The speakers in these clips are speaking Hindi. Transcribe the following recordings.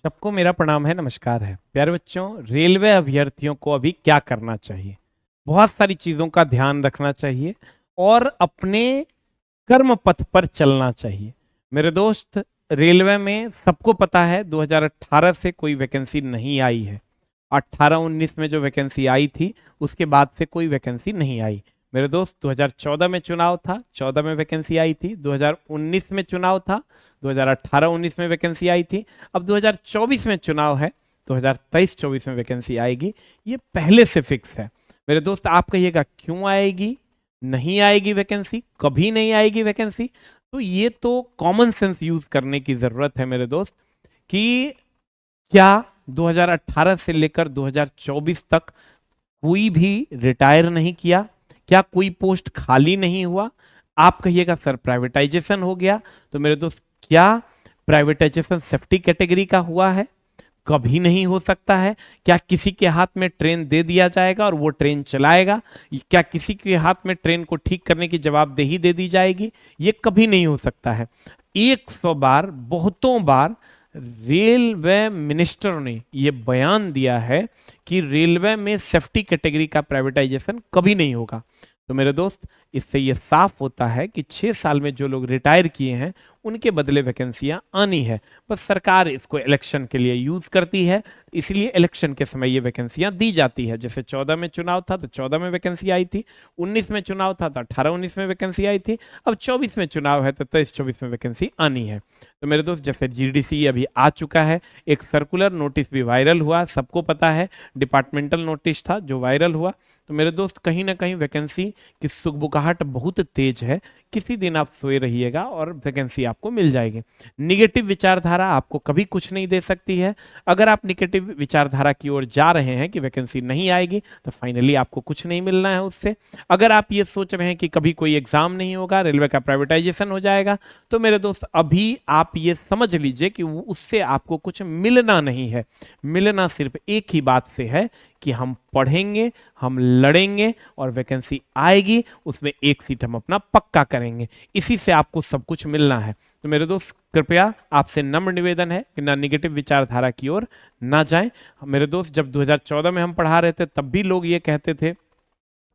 सबको मेरा प्रणाम है, नमस्कार है। प्यारे बच्चों, रेलवे अभ्यर्थियों को अभी क्या करना चाहिए? बहुत सारी चीजों का ध्यान रखना चाहिए और अपने कर्म पथ पर चलना चाहिए। मेरे दोस्त, रेलवे में सबको पता है 2018 से कोई वैकेंसी नहीं आई है। 18-19 में जो वैकेंसी आई थी उसके बाद से कोई वैकेंसी नहीं आई। मेरे दोस्त, 2014 में चुनाव था, 14 में वैकेंसी आई थी। 2019 में चुनाव था, 2018-19 में वैकेंसी आई थी। अब 2024 में चुनाव है, 2023-24 में वैकेंसी आएगी। ये पहले से फिक्स है। मेरे दोस्त, आप कहिएगा क्यों आएगी, नहीं आएगी वैकेंसी, कभी नहीं आएगी वैकेंसी? तो ये तो कॉमन सेंस यूज करने की जरूरत है मेरे दोस्त, कि क्या 2018 से लेकर 2024 तक कोई भी रिटायर नहीं किया? क्या कोई पोस्ट खाली नहीं हुआ? आप कहिएगा सर प्राइवेटाइजेशन हो गया। तो मेरे दोस्त, क्या प्राइवेटाइजेशन सेफ्टी कैटेगरी का हुआ है? कभी नहीं हो सकता है। क्या किसी के हाथ में ट्रेन दे दिया जाएगा और वो ट्रेन चलाएगा? क्या किसी के हाथ में ट्रेन को ठीक करने की जवाबदेही दे दी जाएगी? ये कभी नहीं हो सकता है। 100 बार, बहुतों बार रेलवे मिनिस्टर ने ये बयान दिया है कि रेलवे में सेफ्टी कैटेगरी का प्राइवेटाइजेशन कभी नहीं होगा। तो मेरे दोस्त, इससे ये साफ होता है कि 6 साल में जो लोग रिटायर किए हैं उनके बदले वैकेंसियां आनी है। बस सरकार इसको इलेक्शन के लिए यूज करती है, इसलिए इलेक्शन के समय ये वैकेंसियां दी जाती है। जैसे 14 में चुनाव था तो 14 में वैकेंसी आई थी, 19 में चुनाव था तो 18-19 में वैकेंसी आई थी, अब 24 में चुनाव है तो 23-24 में वैकेंसी आनी है। तो मेरे दोस्त, जैसे जीडीसी अभी आ चुका है, एक सर्कुलर नोटिस भी वायरल हुआ, सबको पता है, डिपार्टमेंटल नोटिस था जो वायरल हुआ। तो मेरे दोस्त, कहीं ना कहीं वैकेंसी की सुगबुगाहट बहुत तेज है। किसी दिन आप सोए रहिएगा और वैकेंसी आपको मिल जाएगी। निगेटिव विचारधारा आपको कभी कुछ नहीं दे सकती है। अगर आप निगेटिव विचारधारा की ओर जा रहे हैं कि वैकेंसी नहीं आएगी, तो फाइनली आपको कुछ नहीं मिलना है उससे। अगर आप ये सोच रहे हैं कि कभी कोई एग्जाम नहीं होगा, रेलवे का प्राइवेटाइजेशन हो जाएगा, तो मेरे दोस्त अभी आप ये समझ लीजिए कि उससे आपको कुछ मिलना नहीं है। मिलना सिर्फ एक ही बात से है कि हम पढ़ेंगे, हम लड़ेंगे और वैकेंसी आएगी, उसमें एक सीट हम अपना पक्का करेंगे। इसी से आपको सब कुछ मिलना है। तो मेरे दोस्त, कृपया आपसे नम्र निवेदन है कि ना निगेटिव विचारधारा की ओर ना जाएं। मेरे दोस्त, जब 2014 में हम पढ़ा रहे थे तब भी लोग ये कहते थे,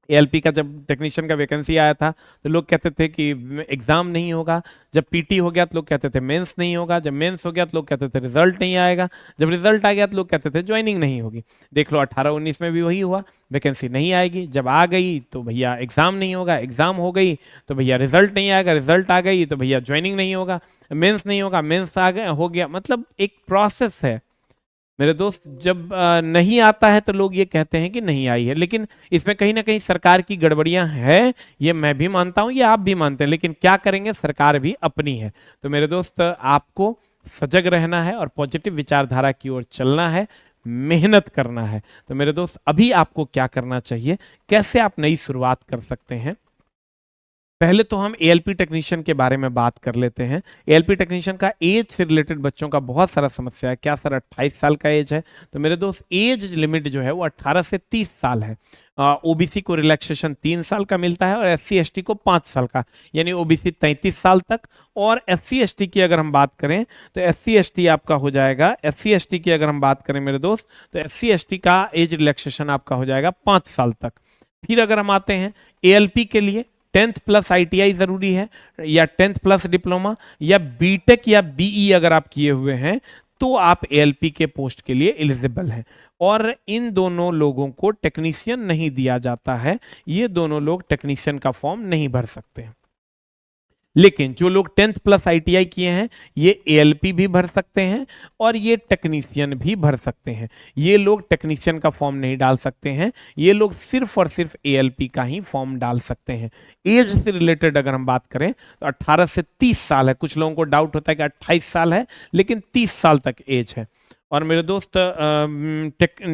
एएलपी का जब टेक्नीशियन का वैकेंसी आया था तो लोग कहते थे कि एग्जाम नहीं होगा। जब पीटी हो गया तो लोग कहते थे मेंस नहीं होगा। जब मेंस हो गया तो लोग कहते थे रिजल्ट नहीं आएगा। जब रिजल्ट आ गया तो लोग कहते थे ज्वाइनिंग नहीं होगी। देख लो, 18-19 में भी वही हुआ, वैकेंसी नहीं आएगी। जब आ गई तो भैया एग्जाम नहीं होगा, एग्जाम हो गई तो भैया रिजल्ट नहीं आएगा, रिजल्ट आ गई तो भैया ज्वाइनिंग नहीं होगा, मेंस नहीं होगा, मेंस आ गया हो गया। मतलब एक प्रोसेस है मेरे दोस्त। जब नहीं आता है तो लोग ये कहते हैं कि नहीं आई है, लेकिन इसमें कहीं ना कहीं सरकार की गड़बड़ियां हैं, ये मैं भी मानता हूं, ये आप भी मानते हैं, लेकिन क्या करेंगे, सरकार भी अपनी है। तो मेरे दोस्त, आपको सजग रहना है और पॉजिटिव विचारधारा की ओर चलना है, मेहनत करना है। तो मेरे दोस्त, अभी आपको क्या करना चाहिए, कैसे आप नई शुरुआत कर सकते हैं? पहले तो हम एएलपी टेक्नीशियन के बारे में बात कर लेते हैं। एएलपी टेक्नीशियन का एज से रिलेटेड बच्चों का बहुत सारा समस्या है। क्या सर 28 साल का एज है? तो मेरे दोस्त, एज लिमिट जो है वो 18 से 30 साल है। ओबीसी को रिलैक्सेशन 3 साल का मिलता है और एससी एसटी को 5 साल का, यानी ओबीसी 33 साल तक। और एससी एसटी की अगर हम बात करें तो एससी एसटी आपका हो जाएगा, एससी एसटी की अगर हम बात करें मेरे दोस्त, तो एससी एसटी का एज रिलैक्सेशन आपका हो जाएगा 5 साल तक। फिर अगर हम आते हैं एएलपी के लिए, 10th प्लस आईटीआई जरूरी है, या 10th प्लस डिप्लोमा, या बीटेक या बीई अगर आप किए हुए हैं तो आप एएलपी के पोस्ट के लिए एलिजिबल हैं। और इन दोनों लोगों को टेक्नीशियन नहीं दिया जाता है, ये दोनों लोग टेक्नीशियन का फॉर्म नहीं भर सकते हैं। लेकिन जो लोग 10th प्लस आईटीआई किए हैं, ये एएलपी भी भर सकते हैं और ये टेक्नीशियन भी भर सकते हैं। ये लोग टेक्नीशियन का फॉर्म नहीं डाल सकते हैं, ये लोग सिर्फ और सिर्फ एएलपी का ही फॉर्म डाल सकते हैं। एज से रिलेटेड अगर हम बात करें तो 18 से 30 साल है। कुछ लोगों को डाउट होता है कि 28 साल है, लेकिन 30 साल तक एज है। और मेरे दोस्त,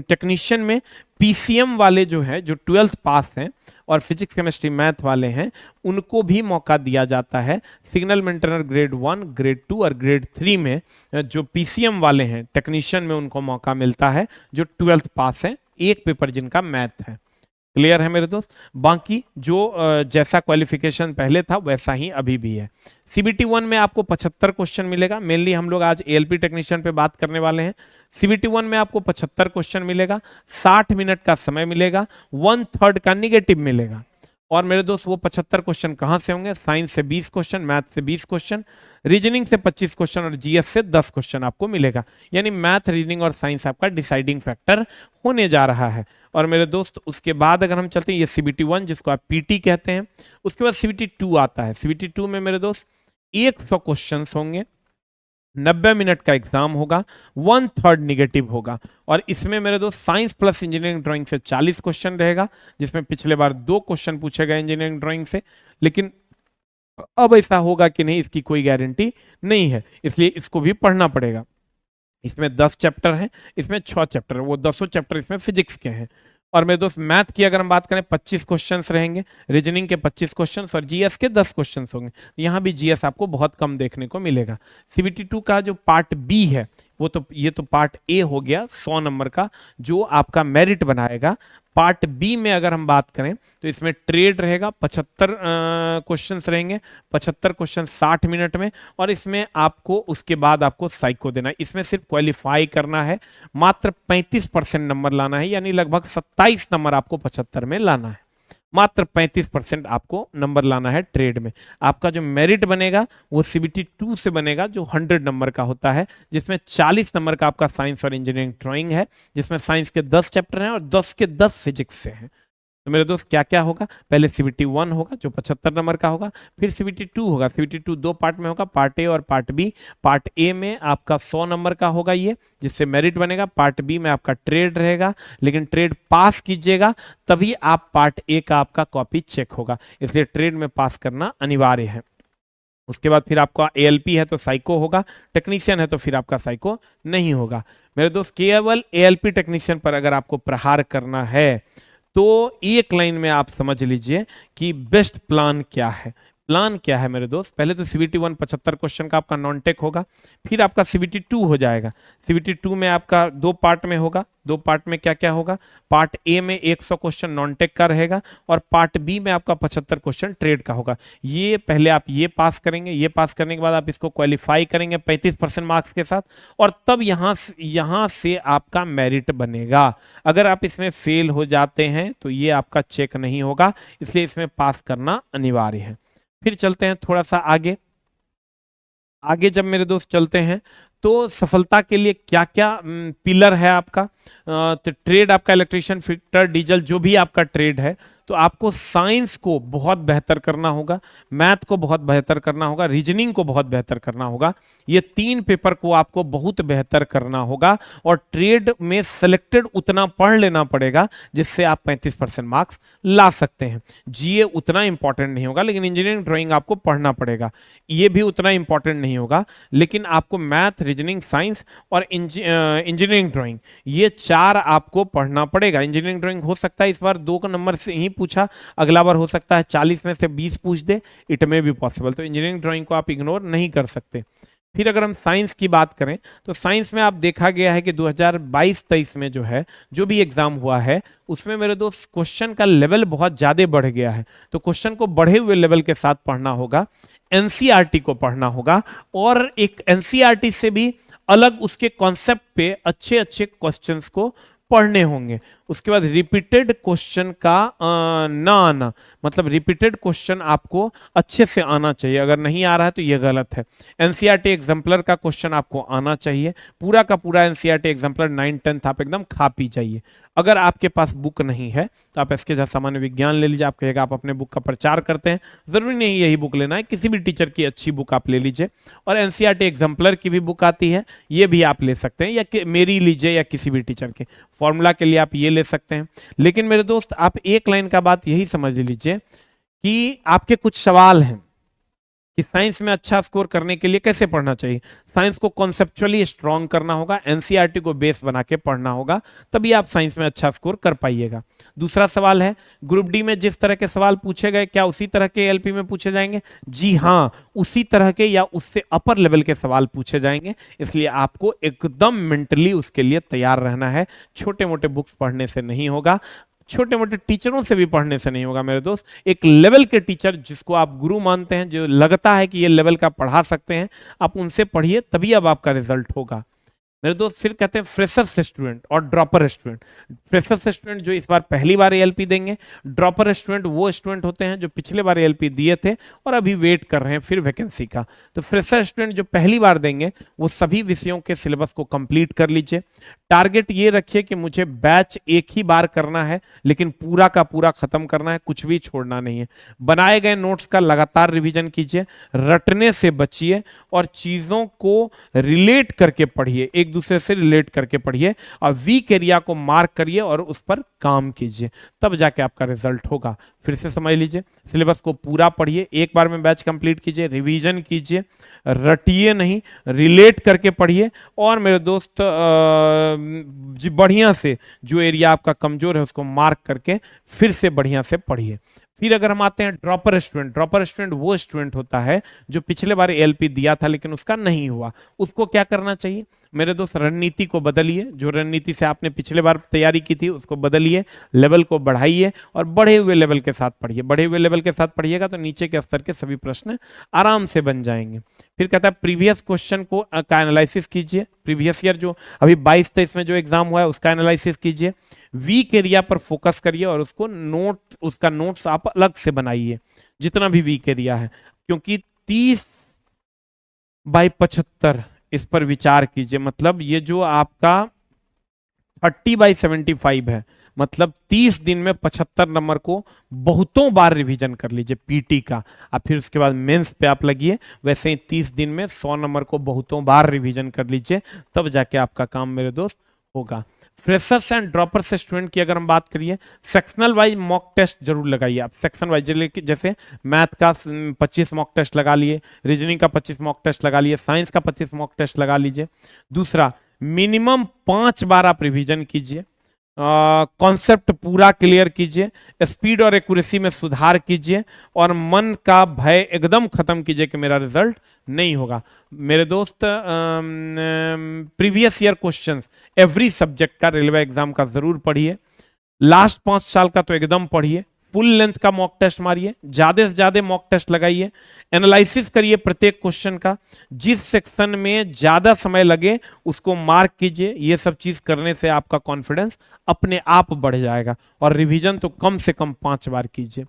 टेक्नीशियन में पीसीएम वाले जो है, जो 12th पास हैं और फिजिक्स केमिस्ट्री मैथ वाले हैं, उनको भी मौका दिया जाता है। सिग्नल मेंटेनर ग्रेड 1, ग्रेड 2 और ग्रेड 3 में जो पीसीएम वाले हैं टेक्नीशियन में, उनको मौका मिलता है जो 12th पास है, एक पेपर जिनका मैथ है। क्लियर है मेरे दोस्त। बाकी जो जैसा क्वालिफिकेशन पहले था वैसा ही अभी भी है। सीबीटी 1 में आपको 75 क्वेश्चन मिलेगा। मेनली हम लोग आज एएलपी टेक्नीशियन पे बात करने वाले हैं। सीबीटी 1 में आपको 75 क्वेश्चन मिलेगा, 60 मिनट का समय मिलेगा, 1/3 का निगेटिव मिलेगा। और मेरे दोस्त वो 75 क्वेश्चन कहां से होंगे? साइंस से 20 क्वेश्चन, मैथ से 20 क्वेश्चन, रीजनिंग से 25 क्वेश्चन और जीएस से 10 क्वेश्चन आपको मिलेगा। यानी मैथ, रीजनिंग और साइंस आपका डिसाइडिंग फैक्टर होने जा रहा है। और मेरे दोस्त उसके बाद अगर हम चलते हैं, ये सीबीटी 1 जिसको आप पीटी कहते हैं, उसके बाद सीबीटी 2 आता है। सीबीटी 2 में मेरे दोस्त 100 क्वेश्चन होंगे, 90 मिनट का एग्जाम होगा, 1/3 निगेटिव होगा। और इसमें मेरे दोस्त साइंस प्लस इंजीनियरिंग ड्राइंग से 40 क्वेश्चन रहेगा, जिसमें पिछले बार 2 क्वेश्चन पूछे गए इंजीनियरिंग ड्राइंग से, लेकिन अब ऐसा होगा कि नहीं इसकी कोई गारंटी नहीं है, इसलिए इसको भी पढ़ना पड़ेगा। इसमें 10 चैप्टर हैं, इसमें 6 चैप्टर है, वो 10 चैप्टर इसमें फिजिक्स के हैं। और मेरे दोस्त मैथ की अगर हम बात करें 25 क्वेश्चंस रहेंगे, रीजनिंग के 25 क्वेश्चंस और जीएस के 10 क्वेश्चंस होंगे। यहाँ भी जीएस आपको बहुत कम देखने को मिलेगा। सीबीटी 2 का जो पार्ट बी है वो तो ये तो पार्ट ए हो गया 100 नंबर का, जो आपका मेरिट बनाएगा। पार्ट बी में अगर हम बात करें तो इसमें ट्रेड रहेगा, 75 क्वेश्चंस रहेंगे, 75 क्वेश्चन 60 मिनट में। और इसमें आपको उसके बाद आपको साइको देना है। इसमें सिर्फ क्वालिफाई करना है, मात्र 35% नंबर लाना है, यानी लगभग 27 नंबर आपको 75 में लाना है। मात्र 35% आपको नंबर लाना है ट्रेड में। आपका जो मेरिट बनेगा वो सीबीटी 2 से बनेगा, जो 100 नंबर का होता है, जिसमें 40 नंबर का आपका साइंस और इंजीनियरिंग ड्राइंग है, जिसमें साइंस के 10 चैप्टर हैं और 10 के 10 फिजिक्स से हैं। तो मेरे दोस्त क्या क्या होगा? पहले सीबीटी 1 होगा जो 75 नंबर का होगा, फिर सीबीटी 2 होगा। सीबीटी 2 दो पार्ट में होगा, पार्ट ए और पार्ट बी। पार्ट ए में आपका 100 नंबर का होगा ये, जिससे मेरिट बनेगा। पार्ट बी में आपका ट्रेड रहेगा, लेकिन ट्रेड पास कीजिएगा तभी आप पार्ट ए का आपका कॉपी चेक होगा, इसलिए ट्रेड में पास करना अनिवार्य है। उसके बाद फिर आपका एएलपी है तो साइको होगा, टेक्नीशियन है तो फिर आपका साइको नहीं होगा। मेरे दोस्त केवल एएलपी टेक्नीशियन पर अगर आपको प्रहार करना है तो एक लाइन में आप समझ लीजिए कि बेस्ट प्लान क्या है। प्लान क्या है मेरे दोस्त? पहले तो सीबीटी 1 75 क्वेश्चन का आपका नॉन टेक होगा, फिर आपका सीबीटी 2 हो जाएगा। सीबीटी 2 में आपका 2 पार्ट में होगा। 2 पार्ट में क्या क्या होगा? पार्ट ए में 100 क्वेश्चन नॉन टेक का रहेगा और पार्ट बी में आपका 75 क्वेश्चन ट्रेड का होगा। ये पहले आप ये पास करेंगे, ये पास करने के बाद आप इसको क्वालिफाई करेंगे 35% मार्क्स के साथ, और तब यहां से आपका मेरिट बनेगा। अगर आप इसमें फेल हो जाते हैं तो ये आपका चेक नहीं होगा, इसलिए इसमें पास करना अनिवार्य है। फिर चलते हैं थोड़ा सा आगे। आगे जब मेरे दोस्त चलते हैं तो सफलता के लिए क्या क्या पिलर है आपका? तो ट्रेड आपका इलेक्ट्रिशियन, फिटर, डीजल, जो भी आपका ट्रेड है, तो आपको साइंस को बहुत बेहतर करना होगा, मैथ को बहुत बेहतर करना होगा, रीजनिंग को बहुत बेहतर करना होगा। ये 3 पेपर को आपको बहुत बेहतर करना होगा और ट्रेड में सिलेक्टेड उतना पढ़ लेना पड़ेगा जिससे आप 35% मार्क्स ला सकते हैं। जीए उतना इंपॉर्टेंट नहीं होगा, लेकिन इंजीनियरिंग ड्राइंग आपको पढ़ना पड़ेगा। ये भी उतना इंपॉर्टेंट नहीं होगा, लेकिन आपको मैथ, रीजनिंग, साइंस और इंजीनियरिंग ड्राइंग, ये 4 आपको पढ़ना पड़ेगा। इंजीनियरिंग ड्राइंग हो सकता है इस बार 2 नंबर से ही पूछा, अगला बार हो सकता है 40 में से 20 पूछ दे, इट में भी पॉसिबल। तो इंजीनियरिंग ड्राइंग को आप इग्नोर नहीं कर सकते। फिर अगर हम साइंस की बात करें तो साइंस में आप देखा गया है कि 2022-23 में जो है, जो भी एग्जाम हुआ है, उसमें मेरे दोस्त क्वेश्चन का लेवल बहुत ज्यादा बढ़ गया है। तो क्वेश्चन को बढ़े हुए लेवल के साथ पढ़ना होगा, एनसीईआरटी को पढ़ना होगा, और एक एनसीईआरटी से भी अलग उसके कॉन्सेप्ट पे अच्छे अच्छे क्वेश्चंस को पढ़ने होंगे। उसके बाद रिपीटेड क्वेश्चन का ना आना, मतलब रिपीटेड क्वेश्चन आपको अच्छे से आना चाहिए। अगर नहीं आ रहा है तो यह गलत है। एनसीईआरटी एग्जाम्पलर का क्वेश्चन आपको आना चाहिए, पूरा का पूरा एनसीईआरटी एग्जाम्पलर 9-10 आप एकदम खा पी जाइए। अगर आपके पास बुक नहीं है तो आप एसके झा सामान्य विज्ञान ले लीजिए। आप कहेगा आप अपने बुक का प्रचार करते हैं, जरूरी नहीं यही बुक लेना है, किसी भी टीचर की अच्छी बुक आप ले लीजिए। और एनसीईआरटी एग्जाम्पलर की भी बुक आती है, ये भी आप ले सकते हैं, या मेरी लीजिए या किसी भी टीचर के। फॉर्मूला के लिए आप ये ले सकते हैं। लेकिन मेरे दोस्त आप एक लाइन का बात यही समझ लीजिए कि आपके कुछ सवाल हैं कि साइंस में अच्छा स्कोर करने के लिए कैसे पढ़ना चाहिए। साइंस को कॉन्सेप्चुअली स्ट्रांग करना होगा, एनसीईआरटी को बेस बना के पढ़ना होगा, तभी आप साइंस में अच्छा स्कोर कर पाइएगा। दूसरा सवाल है, ग्रुप डी में जिस तरह के सवाल पूछे गए क्या उसी तरह के एलपी में पूछे जाएंगे? जी हाँ, उसी तरह के या उससे अपर लेवल के सवाल पूछे जाएंगे, इसलिए आपको एकदम मेंटली उसके लिए तैयार रहना है। छोटे मोटे बुक्स पढ़ने से नहीं होगा। छोटे मोटे टीचरों से भी पढ़ने से नहीं होगा मेरे दोस्त। एक लेवल के टीचर जिसको आप गुरु मानते हैं, जो लगता है कि ये लेवल का पढ़ा सकते हैं, आप उनसे पढ़िए, तभी अब आपका रिजल्ट होगा मेरे दोस्त। फिर कहते हैं फ्रेशर्स स्टूडेंट और ड्रॉपर स्टूडेंट। फ्रेशर्स स्टूडेंट जो इस बार पहली बार एएलपी देंगे, ड्रॉपर स्टूडेंट वो स्टूडेंट होते हैं जो पिछले बार एएलपी दिए थे और अभी वेट कर रहे हैं फिर वैकेंसी का। तो फ्रेशर स्टूडेंट जो पहली बार देंगे वो सभी विषयों के सिलेबस को कंप्लीट कर लीजिए। टारगेट ये रखिए कि मुझे बैच एक ही बार करना है, लेकिन पूरा का पूरा खत्म करना है, कुछ भी छोड़ना नहीं है। बनाए गए नोट्स का लगातार रिवीजन कीजिए, रटने से बचिए और चीजों को रिलेट करके पढ़िए, एक दूसरे से रिलेट करके पढ़िए और वीक एरिया को मार्क करिए और उस पर काम कीजिए, तब जाके आपका रिजल्ट होगा। फिर से समझ लीजिए, सिलेबस को पूरा पढ़िए, एक बार में बैच कंप्लीट कीजिए, रिवीजन कीजिए, रटिए नहीं, रिलेट करके पढ़िए और मेरे दोस्त बढ़िया से जो एरिया आपका कमजोर है उसको मार्क करके फिर से बढ़िया से पढ़िए। फिर अगर हम आते हैं ड्रॉपर स्टूडेंट, ड्रॉपर स्टूडेंट वो स्टूडेंट होता है जो पिछले बार एएलपी दिया था लेकिन उसका नहीं हुआ। उसको क्या करना चाहिए मेरे दोस्त? रणनीति को बदलिए, जो रणनीति से आपने पिछले बार तैयारी की थी उसको बदलिए, लेवल को बढ़ाइए और बढ़े हुए लेवल के साथ पढ़िए। बढ़े हुए लेवल के साथ पढ़िएगा तो नीचे के स्तर के सभी प्रश्न आराम से बन जाएंगे। फिर कहता है प्रीवियस क्वेश्चन को का एनालिसिस कीजिए, प्रीवियस ईयर जो अभी 22-23 में जो एग्जाम हुआ है उसका एनालिसिस कीजिए, वीक एरिया पर फोकस करिए और उसको उसका नोट्स आप अलग से बनाइए जितना भी वीक एरिया है, क्योंकि 30/75 इस पर विचार कीजिए। मतलब ये जो आपका 30/75 है, मतलब 30 दिन में 75 नंबर को बहुतों बार रिवीजन कर लीजिए पीटी का, अब फिर उसके बाद मेंस पे आप लगिए। वैसे ही 30 दिन में 100 नंबर को बहुतों बार रिवीजन कर लीजिए, तब जाके आपका काम मेरे दोस्त होगा। फ्रेशर्स एंड ड्रॉपर्स स्टूडेंट की अगर हम बात करिए, सेक्शनल वाइज मॉक टेस्ट जरूर लगाइए आप। सेक्शन वाइज जैसे मैथ का 25 मॉक टेस्ट लगा लिए, रीजनिंग का 25 मॉक टेस्ट लगा लिए, साइंस का 25 मॉक टेस्ट लगा लीजिए। दूसरा, मिनिमम 5 बार आप रिवीजन कीजिए, कॉन्सेप्ट पूरा क्लियर कीजिए, स्पीड और एक्यूरेसी में सुधार कीजिए और मन का भय एकदम खत्म कीजिए कि मेरा रिजल्ट नहीं होगा। मेरे दोस्त, previous year questions every subject का रेलवे एग्जाम का जरूर पढ़िए, लास्ट 5 साल का तो एकदम पढ़िए, फुल लेंथ का मॉक टेस्ट मारिए, ज्यादा से ज्यादा मॉक टेस्ट लगाइए, एनालिसिस करिए प्रत्येक क्वेश्चन का, जिस सेक्शन में ज्यादा समय लगे उसको मार्क कीजिए। ये सब चीज करने से आपका कॉन्फिडेंस अपने आप बढ़ जाएगा और रिवीजन तो कम से कम 5 बार कीजिए।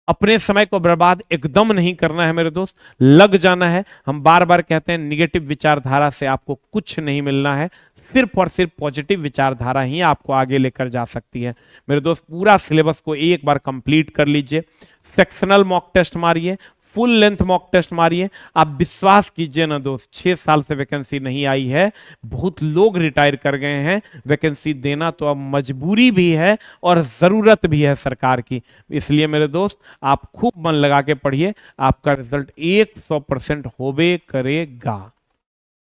अपने समय को बर्बाद एकदम नहीं करना है मेरे दोस्त, लग जाना है। हम बार बार कहते हैं निगेटिव विचारधारा से आपको कुछ नहीं मिलना है, सिर्फ और सिर्फ पॉजिटिव विचारधारा ही आपको आगे लेकर जा सकती है। मेरे दोस्त, पूरा सिलेबस को एक बार कंप्लीट कर लीजिए, सेक्शनल मॉक टेस्ट मारिए, फुल लेंथ मॉक टेस्ट मारिए। आप विश्वास कीजिए ना दोस्त, 6 साल से वैकेंसी नहीं आई है, बहुत लोग रिटायर कर गए हैं, वैकेंसी देना तो अब मजबूरी भी है और जरूरत भी है सरकार की। इसलिए मेरे दोस्त, आप खूब मन लगा के पढ़िए, आपका रिजल्ट 100% होबे करेगा,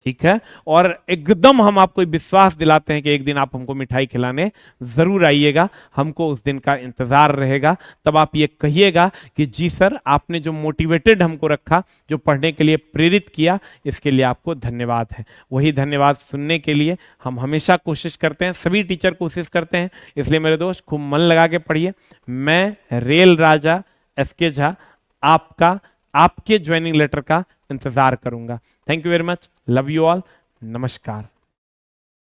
ठीक है। और एकदम हम आपको विश्वास दिलाते हैं कि एक दिन आप हमको मिठाई खिलाने जरूर आइएगा, हमको उस दिन का इंतजार रहेगा। तब आप ये कहिएगा कि जी सर, आपने जो मोटिवेटेड हमको रखा, जो पढ़ने के लिए प्रेरित किया, इसके लिए आपको धन्यवाद है। वही धन्यवाद सुनने के लिए हम हमेशा कोशिश करते हैं, सभी टीचर कोशिश करते हैं। इसलिए मेरे दोस्त, खूब मन लगा के पढ़िए। मैं रेल राजा SK झा आपके ज्वाइनिंग लेटर का इंतजार करूंगा। Thank you very much, love you all, नमस्कार।